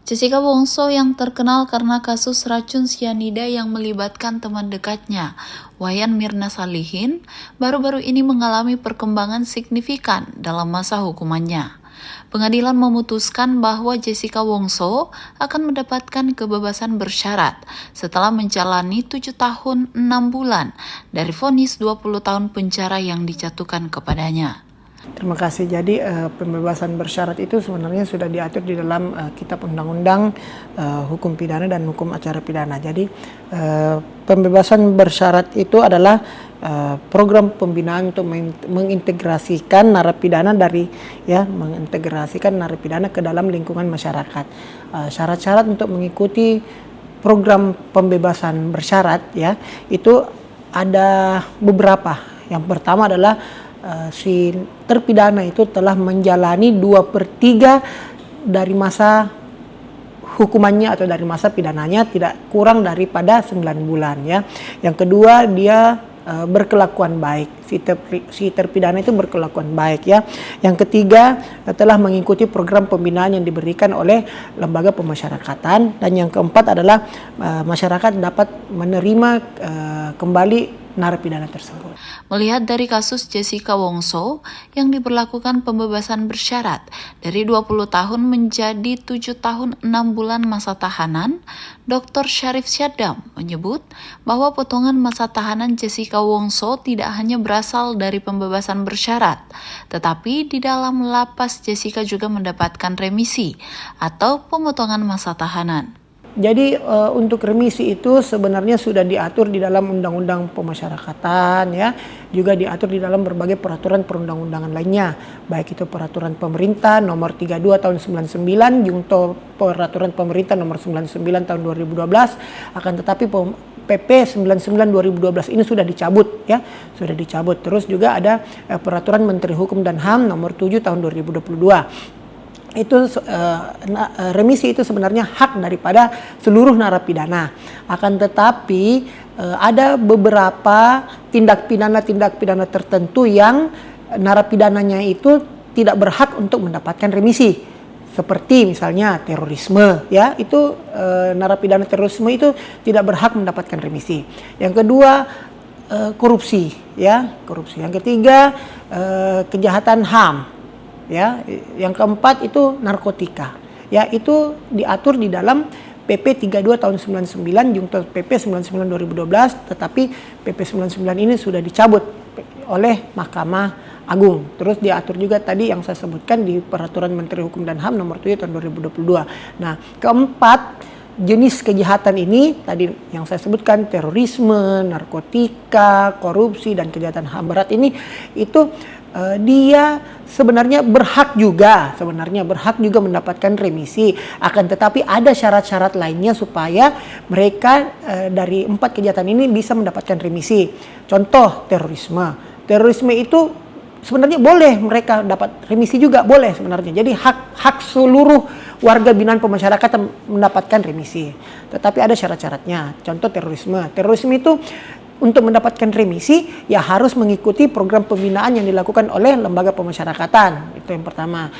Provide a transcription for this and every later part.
Jessica Wongso yang terkenal karena kasus racun sianida yang melibatkan teman dekatnya, Wayan Mirna Salihin, baru-baru ini mengalami perkembangan signifikan dalam masa hukumannya. Pengadilan memutuskan bahwa Jessica Wongso akan mendapatkan kebebasan bersyarat setelah menjalani 7 tahun 6 bulan dari vonis 20 tahun penjara yang dijatuhkan kepadanya. Terima kasih. Jadi pembebasan bersyarat itu sebenarnya sudah diatur di dalam Kitab Undang-Undang Hukum Pidana dan Hukum Acara Pidana. Jadi pembebasan bersyarat itu adalah program pembinaan untuk mengintegrasikan narapidana mengintegrasikan narapidana ke dalam lingkungan masyarakat. Syarat-syarat untuk mengikuti program pembebasan bersyarat itu ada beberapa. Yang pertama adalah si terpidana itu telah menjalani 2/3 dari masa hukumannya atau dari masa pidananya, tidak kurang daripada 9 bulan ya. Yang kedua, dia berkelakuan baik, si terpidana itu berkelakuan baik ya. Yang ketiga, telah mengikuti program pembinaan yang diberikan oleh lembaga pemasyarakatan. Dan yang keempat adalah masyarakat dapat menerima kembali narapidana tersebut. Melihat dari kasus Jessica Wongso yang diberlakukan pembebasan bersyarat dari 20 tahun menjadi 7 tahun 6 bulan masa tahanan, Dr. Syarif Syadam menyebut bahwa potongan masa tahanan Jessica Wongso tidak hanya berasal dari pembebasan bersyarat, tetapi di dalam lapas Jessica juga mendapatkan remisi atau pemotongan masa tahanan. Jadi untuk remisi itu sebenarnya sudah diatur di dalam Undang-Undang Pemasyarakatan ya, juga diatur di dalam berbagai peraturan perundang-undangan lainnya, baik itu peraturan pemerintah nomor 32 tahun 99 junto peraturan pemerintah nomor 99 tahun 2012, akan tetapi PP 99 2012 ini sudah dicabut ya, sudah dicabut. Terus juga ada peraturan Menteri Hukum dan HAM nomor 7 tahun 2022. Itu remisi itu sebenarnya hak daripada seluruh narapidana. Akan tetapi ada beberapa tindak pidana tertentu yang narapidananya itu tidak berhak untuk mendapatkan remisi. Seperti misalnya terorisme ya, itu narapidana terorisme itu tidak berhak mendapatkan remisi. Yang kedua korupsi ya, korupsi. Yang ketiga kejahatan HAM. Ya, yang keempat itu narkotika. Ya, itu diatur di dalam PP 32 tahun 99 junto PP 99 2012, tetapi PP 99 ini sudah dicabut oleh Mahkamah Agung. Terus diatur juga tadi yang saya sebutkan di Peraturan Menteri Hukum dan HAM nomor 7 tahun 2022. Nah, keempat jenis kejahatan ini tadi yang saya sebutkan, terorisme, narkotika, korupsi, dan kejahatan HAM berat ini itu dia sebenarnya berhak juga mendapatkan remisi. Akan tetapi ada syarat-syarat lainnya supaya mereka dari 4 kejahatan ini bisa mendapatkan remisi. Contoh terorisme itu sebenarnya boleh mereka dapat remisi juga, boleh sebenarnya. Jadi hak seluruh warga binaan pemasyarakatan mendapatkan remisi. Tetapi ada syarat-syaratnya. Contoh terorisme itu untuk mendapatkan remisi ya harus mengikuti program pembinaan yang dilakukan oleh lembaga pemasyarakatan. Itu yang pertama.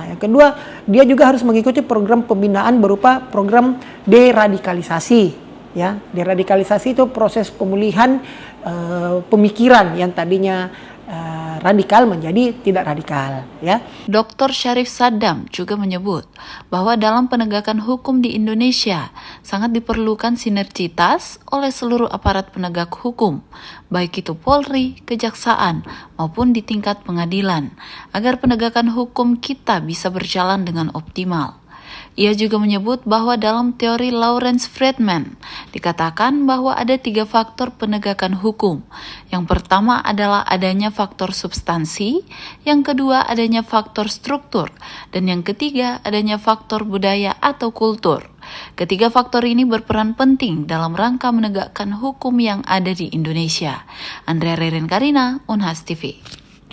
Yang kedua, dia juga harus mengikuti program pembinaan berupa program deradikalisasi. Ya, deradikalisasi itu proses pemulihan pemikiran yang tadinya radikal menjadi tidak radikal ya. Dr. Syarif Syadam juga menyebut bahwa dalam penegakan hukum di Indonesia sangat diperlukan sinergitas oleh seluruh aparat penegak hukum, baik itu Polri, Kejaksaan, maupun di tingkat pengadilan, agar penegakan hukum kita bisa berjalan dengan optimal. Ia juga menyebut bahwa dalam teori Lawrence Friedman dikatakan bahwa ada 3 faktor penegakan hukum. Yang pertama adalah adanya faktor substansi, yang kedua adanya faktor struktur, dan yang ketiga adanya faktor budaya atau kultur. Ketiga faktor ini berperan penting dalam rangka menegakkan hukum yang ada di Indonesia. Andrea Reren Karina, Unhas TV.